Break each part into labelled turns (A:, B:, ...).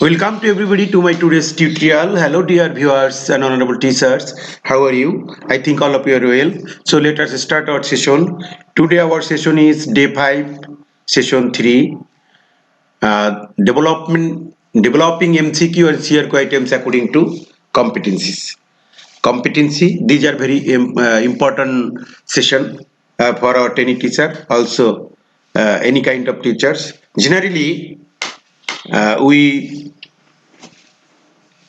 A: Welcome to everybody to my today's tutorial. Hello dear viewers and honorable teachers. How are you? I think all of you are well. So let us start our session. Today our session is day 5, session 3. Developing MCQ and CRQ items according to competencies. Competency, these are very important session for our training teacher, also any kind of teachers. Generally, we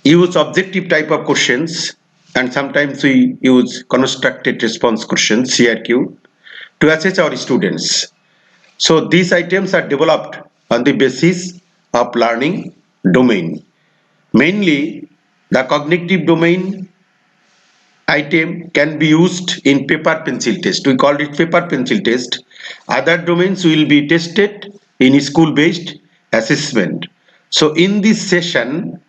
A: use objective type of questions and sometimes we use constructed response questions CRQ to assess our students. So these items are developed on the basis of learning domain. Mainly the cognitive domain item can be used in paper pencil test. We call it paper pencil test. Other domains will be tested in school based assessment. So in this session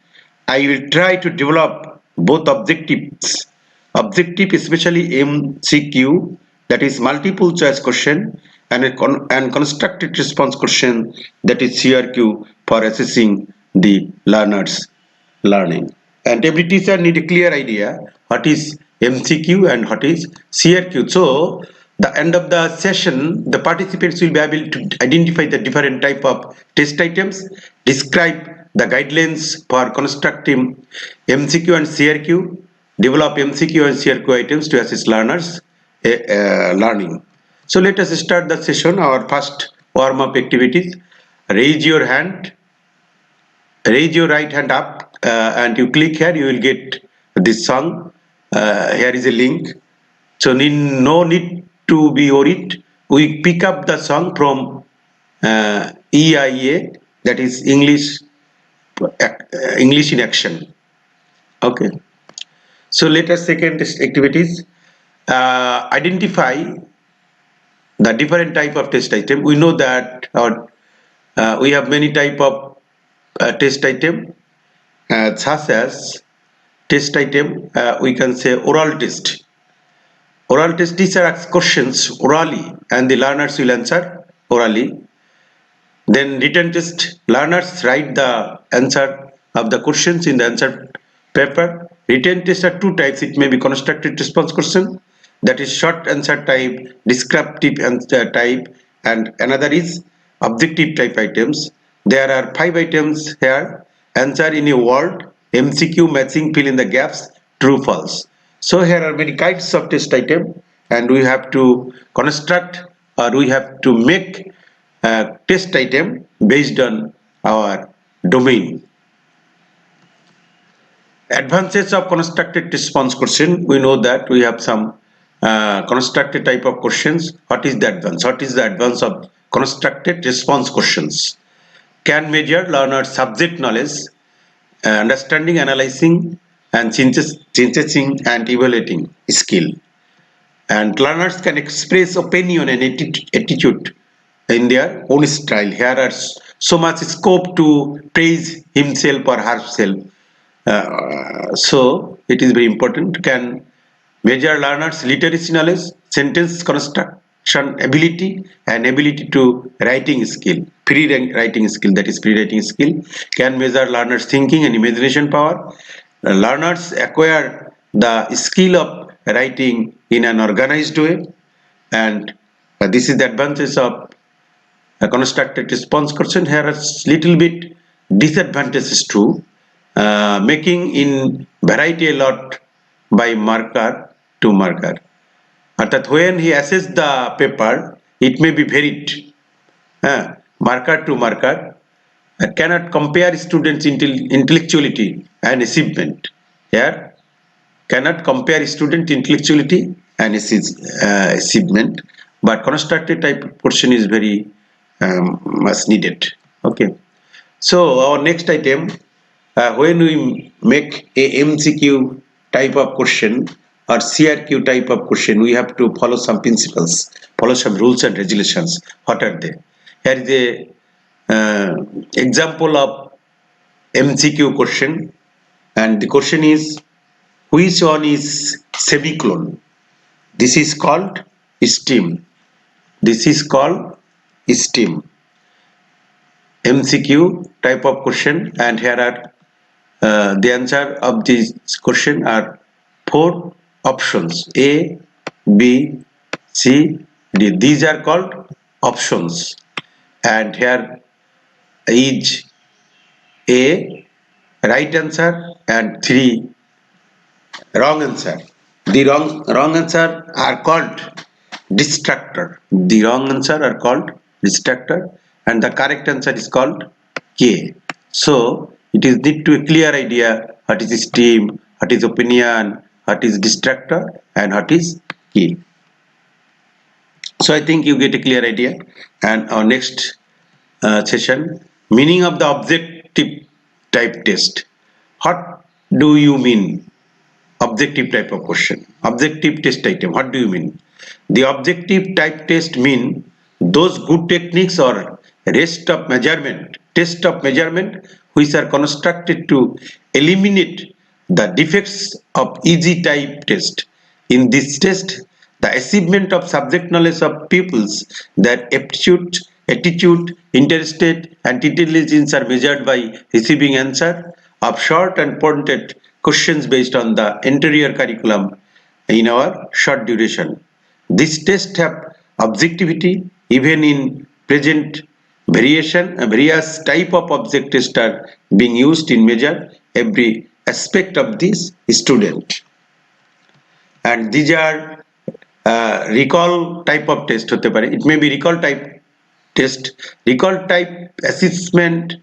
A: I will try to develop both objectives. Objective especially MCQ, that is multiple choice question, and constructed response question, that is CRQ, for assessing the learner's learning. And every teacher need a clear idea what is MCQ and what is CRQ. So the end of the session, the participants will be able to identify the different type of test items, describe the guidelines for constructing MCQ and CRQ, develop MCQ and CRQ items to assess learners learning. So let us start the session. Our first warm-up activities. Raise your hand. Raise your right hand up and you click here, you will get this song. Here is a link. So no need to be worried. We pick up the song from EIA, that is English in action. Okay. So let us second activities. Identify the different type of test item. We know that we have many type of test item, such as test item, we can say oral test. Oral test, teacher asks questions orally and the learners will answer orally. Then written test, learners write the answer of the questions in the answer paper. Written tests are two types. It may be constructed response question, that is short answer type, descriptive answer type, and another is objective type items. There are 5 items here. Answer in a word, MCQ, matching, fill in the gaps, true, false. So here are many kinds of test item and we have to construct or we have to make a test item based on our domain. Advantages of constructed response question. We know that we have some constructed type of questions. What is the advance? What is the advance of constructed response questions? Can measure learners' subject knowledge, understanding, analyzing, and synthesizing and evaluating skill. And learners can express opinion and attitude in their own style. Here are so much scope to praise himself or herself. So it is very important. Can measure learners' literacy knowledge, sentence construction ability, and ability to writing skill, writing skill, that is pre-writing skill. Can measure learners' thinking and imagination power. Learners acquire the skill of writing in an organized way, and this is the advantage of a constructed response question. Here is little bit disadvantages too. Making in variety a lot by marker to marker. That when he assesses the paper, it may be varied, marker to marker. Cannot compare students' intellectuality and achievement. Here, cannot compare student intellectuality and achievement, but constructed type of question is very much needed. Okay. So our next item, when we make a MCQ type of question or CRQ type of question, we have to follow some principles, follow some rules and regulations. What are they? Here is a example of MCQ question, and the question is, which one is semicolon? This is called stem. This is called stem. MCQ type of question, and here are the answer of this question are 4 options: A, B, C, D. These are called options, and here is A right answer and 3 wrong answer. The wrong answer are called distractor. The wrong answer are called distractor, and the correct answer is called K. So it is need to a clear idea what is stream, what is opinion, what is distractor, and what is K. So I think you get a clear idea. And our next session, meaning of the objective type test. What do you mean? Objective type of question. Objective test item. What do you mean? The objective type test mean those good techniques or test of measurement which are constructed to eliminate the defects of easy type test. In this test, the achievement of subject knowledge of pupils, their aptitude, interest, and intelligence are measured by receiving answer of short and pointed questions based on the interior curriculum in our short duration. This test have objectivity even in present various type of object tests are being used in measure every aspect of this student. And these are recall type of test hote pare. It may be recall type test. Recall type achievement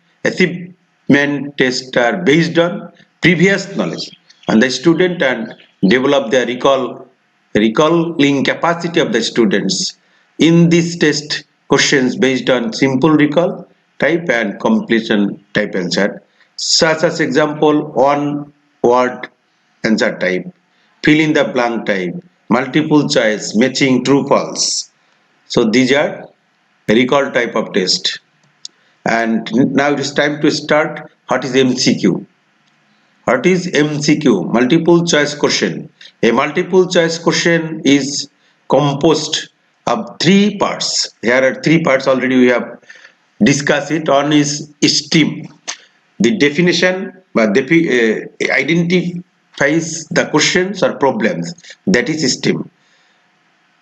A: test are based on previous knowledge, and the student and develop their recalling capacity of the students. In this test, questions based on simple recall type and completion type answer, such as example one word answer type, fill in the blank type, multiple choice, matching true false. So these are recall type of test. And now it is time to start. What is MCQ? What is MCQ? Multiple choice question. A multiple choice question is composed of 3 parts. Here are 3 parts already we have discussed it. One is STEAM. The definition identifies the questions or problems, that is STEAM.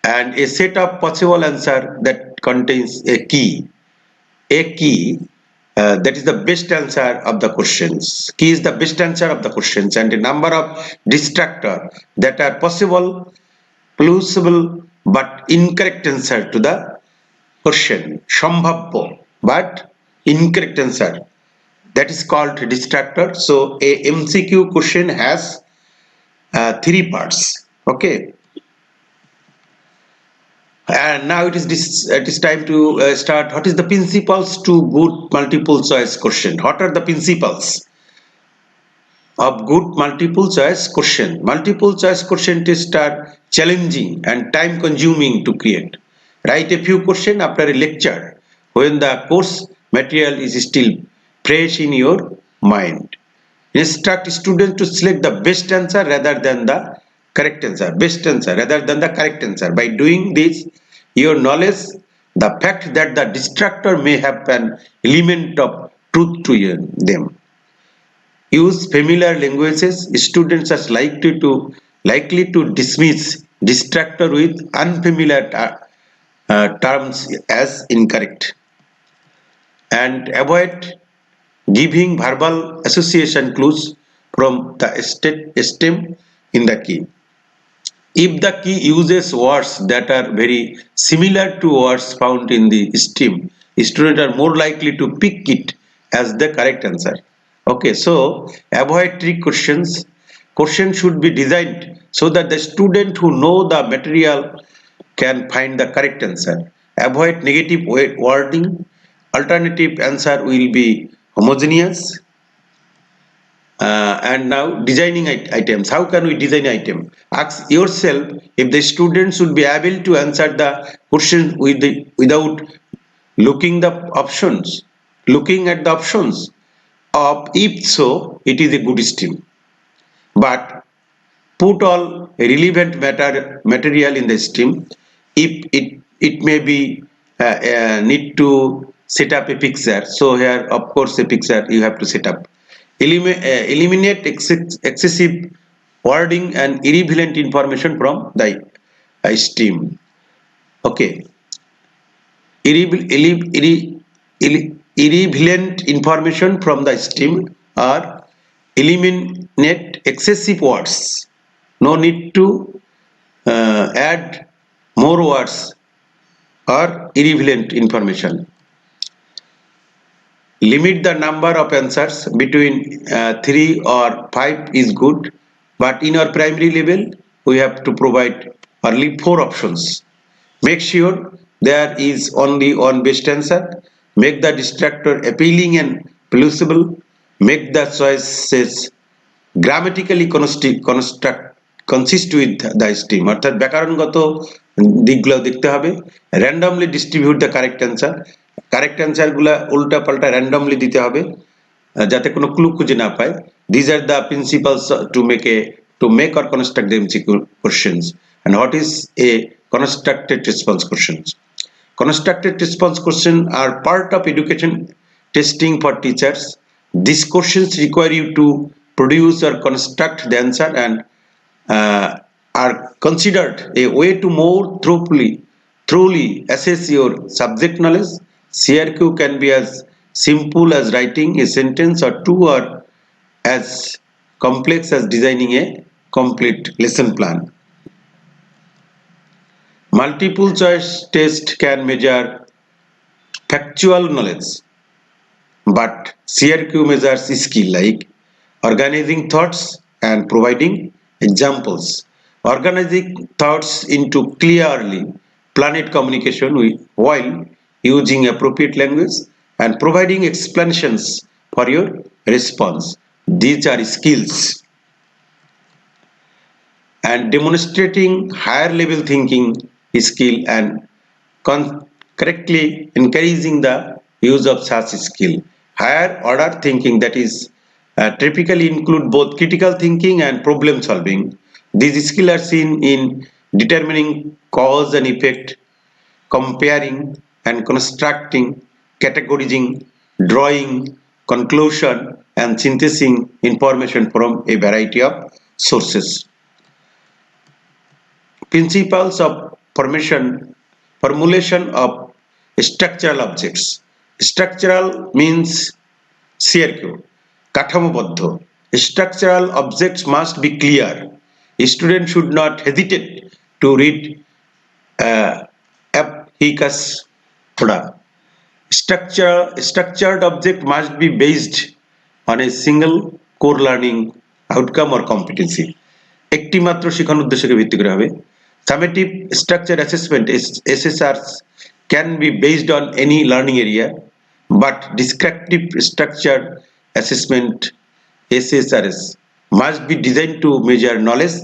A: And a set of possible answer that contains a key. That is the best answer of the questions. Key is the best answer of the questions, and a number of distractor that are possible, plausible but incorrect answer to the question. Shambhabya but incorrect answer. That is called distractor. So a MCQ question has 3 parts. Okay. And now it is time to start. What is the principles to good multiple choice question? What are the principles of good multiple choice question? Multiple choice question tests are challenging and time consuming to create. Write a few questions after a lecture when the course material is still fresh in your mind. Instruct students to select the best answer rather than the correct answer. Best answer rather than the correct answer. By doing this, your knowledge the fact that the distractor may have an element of truth to them. Use familiar languages. Students are likely to dismiss distractor with unfamiliar terms as incorrect. And avoid giving verbal association clues from the stem in the key. If the key uses words that are very similar to words found in the stem, students are more likely to pick it as the correct answer. Okay, so avoid trick questions. Questions should be designed so that the student who know the material can find the correct answer. Avoid negative wording. Alternative answer will be homogeneous. And now designing items. How can we design item? Ask yourself if the students should be able to answer the question without looking at the options. If so, it is a good STEAM. But put all relevant material in the STEAM. If it may be need to set up a picture. So here of course a picture you have to set up. Eliminate excessive wording and irrelevant information from the stream. Okay, irrelevant information from the stream, or eliminate excessive words. No need to add more words or irrelevant information. Limit the number of answers between 3 or 5 is good, but in our primary level we have to provide only 4 options. Make sure there is only one best answer. Make the distractor appealing and plausible. Make the choices grammatically consist with the stream. অর্থাৎ ব্যাকরণগত দিকগুলো দেখতে হবে। randomly distribute the correct answer. Correct answer গুলা উল্টা পাল্টা randomly দিতে হবে যাতে কোনো ক্লু খুঁজে না পায়। These are the principles to make or construct the MCQ questions. And what is a constructed response questions? Constructed response questions are part of education testing for teachers. These questions require you to produce or construct the answer and are considered a way to more thoroughly assess your subject knowledge. CRQ can be as simple as writing a sentence or two, or as complex as designing a complete lesson plan. Multiple choice test can measure factual knowledge, but CRQ measures skill like organizing thoughts and providing examples. Organizing thoughts into clearly planned communication while using appropriate language and providing explanations for your response. These are skills. And demonstrating higher level thinking skill and correctly encouraging the use of such skill. Higher order thinking, that is typically include both critical thinking and problem solving. These skills are seen in determining cause and effect, comparing and constructing, categorizing, drawing conclusion and synthesizing information from a variety of sources. Principles of formulation of structural objects. Structural means CRQ, কাঠামোবদ্ধ. Structural objects must be clear. A student should not hesitate to read Hicas. Structured object must be based on a single core learning outcome or competency. একটি মাত্র শিক্ষণ উদ্দেশ্যকে ভিত্তি করে হবে। Summative structure assessment SSRs can be based on any learning area, but descriptive structure assessment SSRS must be designed to measure knowledge,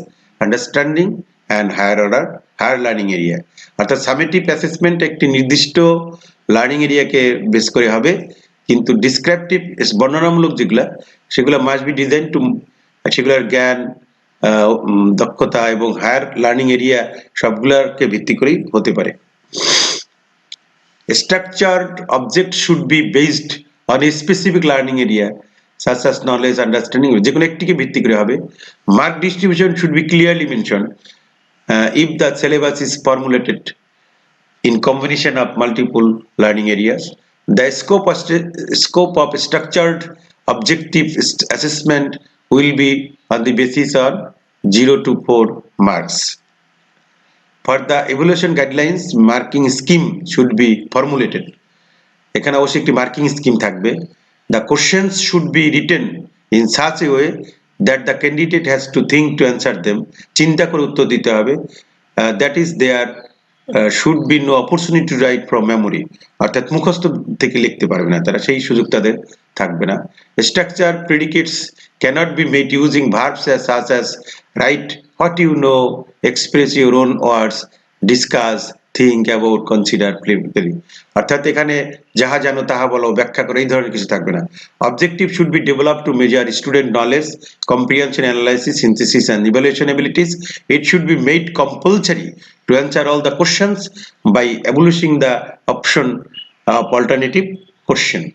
A: understanding and higher learning area. অর্থাৎ summative assessment একটি নির্দিষ্ট লার্নিং এরিয়াকে বেস করে হবে, কিন্তু descriptive বর্ণনামূলক সেগুলো must be design two সেগুলোর জ্ঞান, দক্ষতা এবং হায়ার লার্নিং এরিয়া সবগুলোকে ভিত্তি করেই হতে পারে। Structured object should be based on a specific learning area such as knowledge, understanding, যে কোনো একটিকে ভিত্তি করে হবে। Mark distribution should be clearly mentioned if the syllabus is formulated in combination of multiple learning areas. The scope of structured objective assessment will be on the basis of 0 to 4 marks. For the evaluation guidelines, marking scheme should be formulated. এখানে অবশ্যই একটি marking scheme থাকবে। The questions should be written in such a way that the candidate has to think to answer them. চিন্তা করে উত্তর দিতে হবে। That is, there should be no opportunity to write from memory. অর্থাৎ মুখস্থ থেকে লিখতে পারবে না তারা, সেই সুযোগ তাদের থাকবে না। Structure predicates cannot be made using verbs such as write what you know, express your own words, discuss, think about, consider, play. অর্থাৎ এখানে যাহা জানো তাহা বলো, ব্যাখ্যা করে, এই ধরনের কিছু থাকবে না। Objective should be developed to measure student knowledge, comprehension, analysis, synthesis and evaluation abilities. It should be made compulsory to answer all the questions by abolishing the option of alternative question.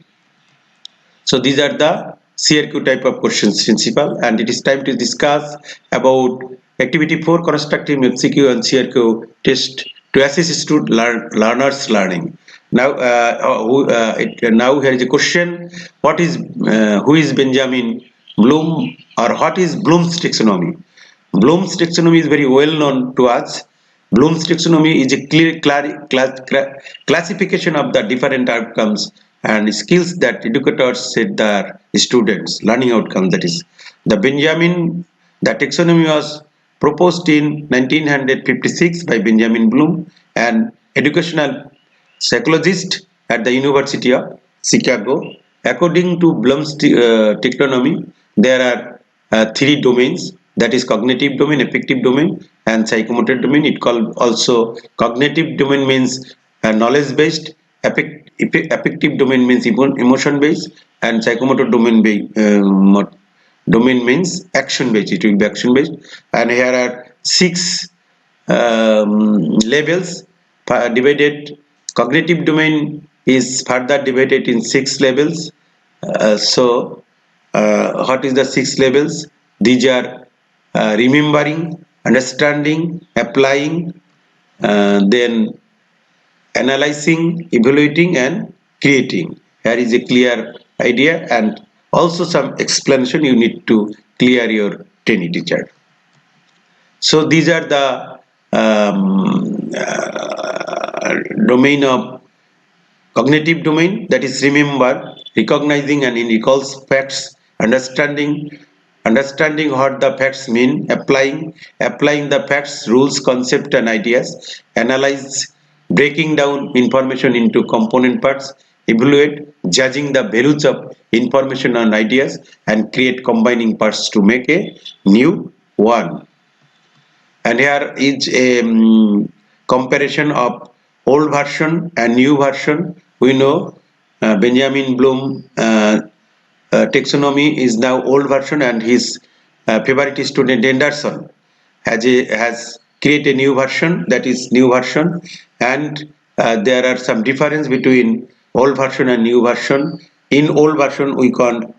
A: So these are the CRQ type of questions, principal, and it is time to discuss about activity 4, constructive MCQ and CRQ test to assess learners learning. Now, now here is a question: who is Benjamin Bloom, or what is Bloom's taxonomy? Bloom's taxonomy is very well known to us. Bloom's taxonomy is a clear classification of the different outcomes and skills that educators set their students learning outcomes. That is, the taxonomy was proposed in 1956 by Benjamin Bloom, an educational psychologist at the University of Chicago. According to Bloom's taxonomy, there are three domains, that is cognitive domain, affective domain, and psychomotor domain. It called also cognitive domain means knowledge based, affective domain means emotion based, and psychomotor domain means action based. It will be action based, and here are 6 levels divided. Cognitive domain is further divided in 6 levels. What is the 6 levels? These are remembering, understanding, applying, then analyzing, evaluating, and creating. Here is a clear idea, and also some explanation you need to clear your training teacher. So these are the domain of cognitive domain, that is remember, recognizing and recalls facts, understanding what the facts mean, applying the facts, rules, concept, and ideas, analyze, breaking down information into component parts, evaluate, judging the values of information and ideas, and create combining parts to make a new one. And here is a comparison of old version and new version. We know Benjamin Bloom taxonomy is now old version, and his favorite student Anderson has created a new version, that is new version, and there are some difference between old version and new version. In old version we called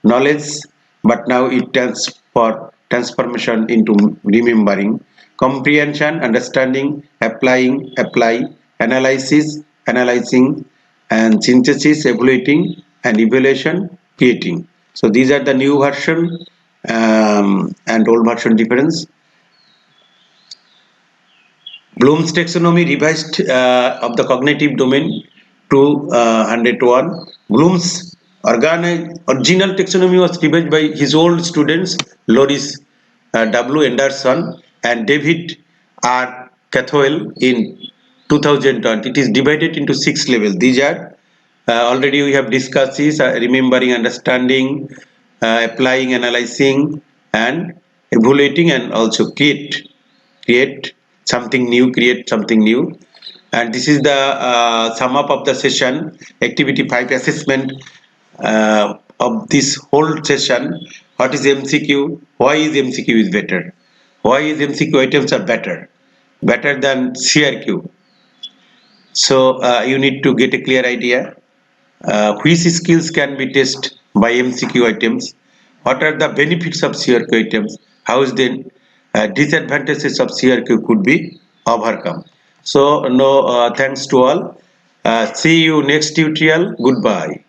A: knowledge, but now it stands for transformation into remembering, comprehension, understanding, apply, analysis, analyzing, and synthesis, evaluating, and evaluation, creating. So these are the new version and old version difference. Bloom's taxonomy revised of the cognitive domain to 101. Bloom's original taxonomy was revised by his old students Loris W. Anderson and David R. Cathwell in 2020. It is divided into 6 levels. These are already we have discussed this: remembering, understanding, applying, analyzing, and evaluating, and also create something new, And this is the sum up of the session, activity 5 assessment of this whole session. What is MCQ? Why is MCQ is better? Why is MCQ items are better than CRQ? So you need to get a clear idea. Which skills can be tested by MCQ items? What are the benefits of CRQ items? How is the disadvantages of CRQ could be overcome? So thanks to all. See you next tutorial. Goodbye.